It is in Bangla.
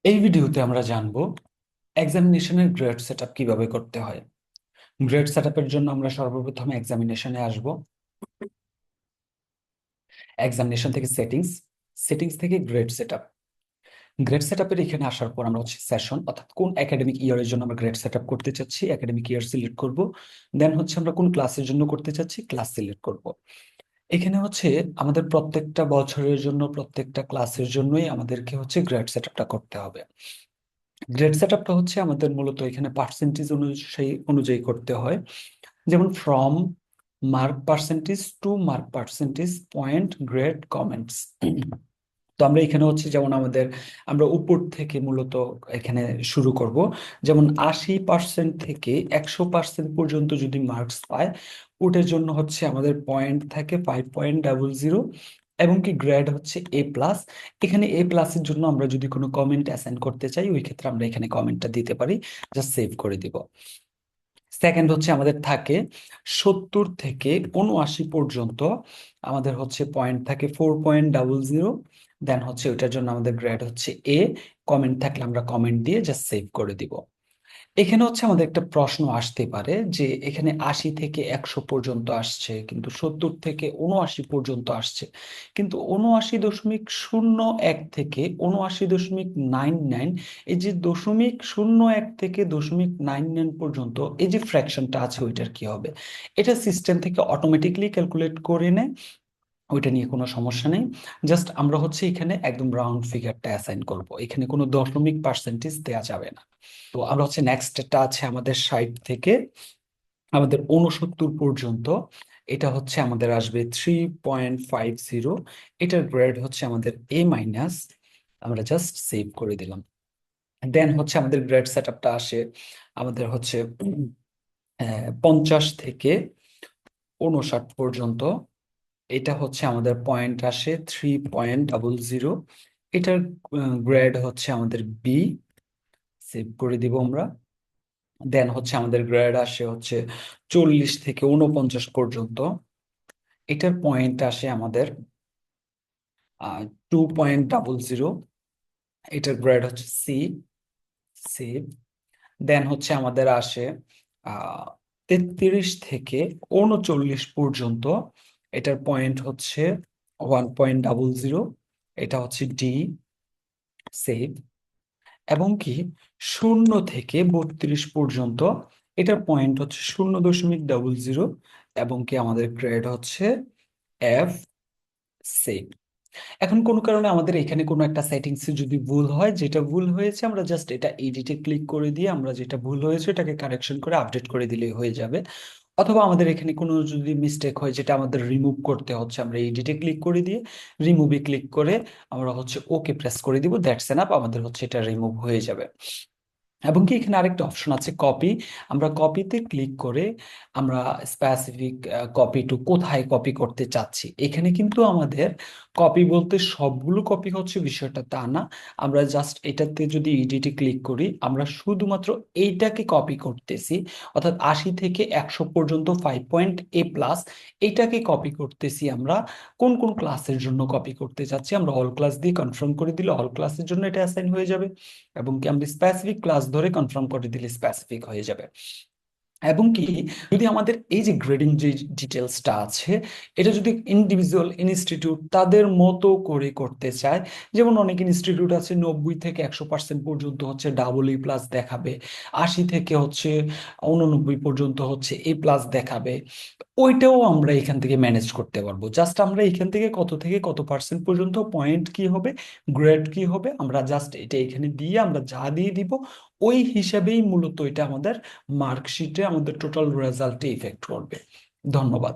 এই ভিডিওতে আমরা জানবো এক্সামিনেশনের গ্রেড সেটআপ কিভাবে করতে হয়। গ্রেড সেটআপের জন্য আমরা সর্বপ্রথম এক্সামিনেশনে আসব। এক্সামিনেশন থেকে সেটিংস, সেটিংস থেকে গ্রেড সেটআপ। গ্রেড সেটআপের এখানে আসার পর আমরা হচ্ছে সেশন, অর্থাৎ কোন একাডেমিক ইয়ারের জন্য আমরা গ্রেড সেটআপ করতে চাচ্ছি, একাডেমিক ইয়ার সিলেক্ট করব। দেন হচ্ছে আমরা কোন ক্লাসের জন্য করতে চাচ্ছি, ক্লাস সিলেক্ট করব। এখানে হচ্ছে আমাদের প্রত্যেকটা বছরের জন্য, প্রত্যেকটা ক্লাসের জন্যই আমাদেরকে হচ্ছে গ্রেড সেটআপটা করতে হবে। গ্রেড সেটআপটা হচ্ছে আমাদের মূলত এখানে পার্সেন্টেজ অনুযায়ী অনুযায়ী করতে হয়। যেমন from mark percentage to mark percentage, point, grade, comments. তো আমরা এখানে হচ্ছে যেমন আমরা উপর থেকে মূলত এখানে শুরু করব। যেমন 80% থেকে 100% পর্যন্ত যদি মার্কস পায়, ওটার জন্য হচ্ছে আমাদের পয়েন্ট থাকে 5.00, এবং কি গ্রেড হচ্ছে A+। এখানে A+-এর জন্য আমরা যদি কোনো কমেন্ট অ্যাসাইন করতে চাই, ওই ক্ষেত্রে আমরা এখানে কমেন্টটা দিতে পারি, জাস্ট সেভ করে দিব। সেকেন্ড হচ্ছে আমাদের থাকে 70 থেকে 79 পর্যন্ত, আমাদের হচ্ছে পয়েন্ট থাকে 4.00। দেন হচ্ছে ওইটার জন্য আমাদের গ্রেড হচ্ছে A। কমেন্ট থাকলে আমরা কমেন্ট দিয়ে জাস্ট সেভ করে দিব। এখানে হচ্ছে আমাদের একটা প্রশ্ন আসতে পারে যে এখানে 80 থেকে 100 পর্যন্ত আসছে, কিন্তু 70 থেকে 79 পর্যন্ত আসছে, কিন্তু 79.01 থেকে 79.99, এই যে 0.01 থেকে 0.99 পর্যন্ত এই যে ফ্র্যাকশনটা আছে, ওইটার কি হবে? এটা সিস্টেম থেকে অটোমেটিকলি ক্যালকুলেট করে নেয়, ওইটা নিয়ে কোনো সমস্যা নেই। জাস্ট আমরা হচ্ছে এখানে একদম রাউন্ড ফিগারটা অ্যাসাইন করব, এখানে কোনো দশমিক পার্সেন্টেজ দেওয়া যাবে না। তো আমরা হচ্ছে নেক্সটটা আছে আমাদের 60 থেকে আমাদের 69 পর্যন্ত। এটা হচ্ছে আমাদের আসবে 3.50। এটার গ্রেড হচ্ছে আমাদের A-। আমরা জাস্ট সেভ করে দিলাম। দেন হচ্ছে আমাদের গ্রেড সেটআপটা আসে আমাদের হচ্ছে 50 থেকে 59 পর্যন্ত। এটা হচ্ছে আমাদের পয়েন্ট আসে 3.00। এটার গ্রেড হচ্ছে আমাদের বি। সেভ করে দিব আমরা। দেন হচ্ছে আমাদের গ্রেড আসে হচ্ছে 40 থেকে 49 পর্যন্ত। এটার পয়েন্ট আসে আমাদের 2.00। এটার গ্রেড হচ্ছে সি। সেভ। দেন হচ্ছে আমাদের আসে 33 থেকে 39 পর্যন্ত। এটার পয়েন্ট হচ্ছে 1.00। এটা হচ্ছে ডি। সেভ। এবং কি 0 থেকে 32 পর্যন্ত, এটার পয়েন্ট হচ্ছে 0.00, এবং কি আমাদের গ্রেড হচ্ছে এফ। সেভ। এখন কোনো কারণে আমাদের এখানে কোনো একটা সেটিংস যদি ভুল হয়, যেটা ভুল হয়েছে আমরা জাস্ট এটা এডিটে ক্লিক করে দিয়ে আমরা যেটা ভুল হয়েছে এটাকে কারেকশন করে আপডেট করে দিলেই হয়ে যাবে। অথবা আমাদের এখানে কোনো যদি মিস্টেক হয় যেটা আমাদের রিমুভ করতে হচ্ছে, আমরা এডিটে ক্লিক করে দিয়ে রিমুভে ক্লিক করে আমরা হচ্ছে ওকে প্রেস করে দিব, দ্যাটস এনাফ, আমাদের হচ্ছে এটা রিমুভ হয়ে যাবে। এবং কি এখানে আরেকটা অপশন আছে কপি। আমরা কপিতে ক্লিক করে আমরা স্পেসিফিক কপি টু কোথায় কপি করতে চাচ্ছি, এখানে কিন্তু আমাদের কপি বলতে সবগুলো কপি হচ্ছে বিষয়টা তা না। আমরা জাস্ট এটাতে যদি এডিটে ক্লিক করি, আমরা শুধুমাত্র এইটাকে কপি করতেছি, অর্থাৎ 80 থেকে 100 পর্যন্ত 5.A+, এইটাকে কপি করতেছি আমরা। কোন কোন ক্লাসের জন্য কপি করতে চাচ্ছি, আমরা অল ক্লাস দিয়ে কনফার্ম করে দিলে অল ক্লাসের জন্য এটা অ্যাসাইন হয়ে যাবে, এবং কি আমরা স্পেসিফিক ক্লাস ধরে কনফার্ম করে দিলে স্পেসিফিক হয়ে যাবে। এবং কি যদি আমাদের এই যে গ্রেডিং যে ডিটেলসটা আছে, এটা যদি ইন্ডিভিজুয়াল ইনস্টিটিউট তাদের মতো করে করতে চায়, যেমন অনেক ইনস্টিটিউট আছে 90 থেকে 100% পর্যন্ত হচ্ছে AA+ দেখাবে, 80 থেকে হচ্ছে 89 পর্যন্ত হচ্ছে A+ দেখাবে, ওইটাও আমরা এখান থেকে ম্যানেজ করতে পারবো। জাস্ট আমরা এখান থেকে কত থেকে কত পার্সেন্ট পর্যন্ত পয়েন্ট কি হবে, গ্রেড কি হবে, আমরা জাস্ট এটা এখানে দিয়ে আমরা যা দিয়ে দিব, ওই হিসাবেই মূলত এটা আমাদের মার্কশিটে আমাদের টোটাল রেজাল্টে ইফেক্ট করবে। ধন্যবাদ।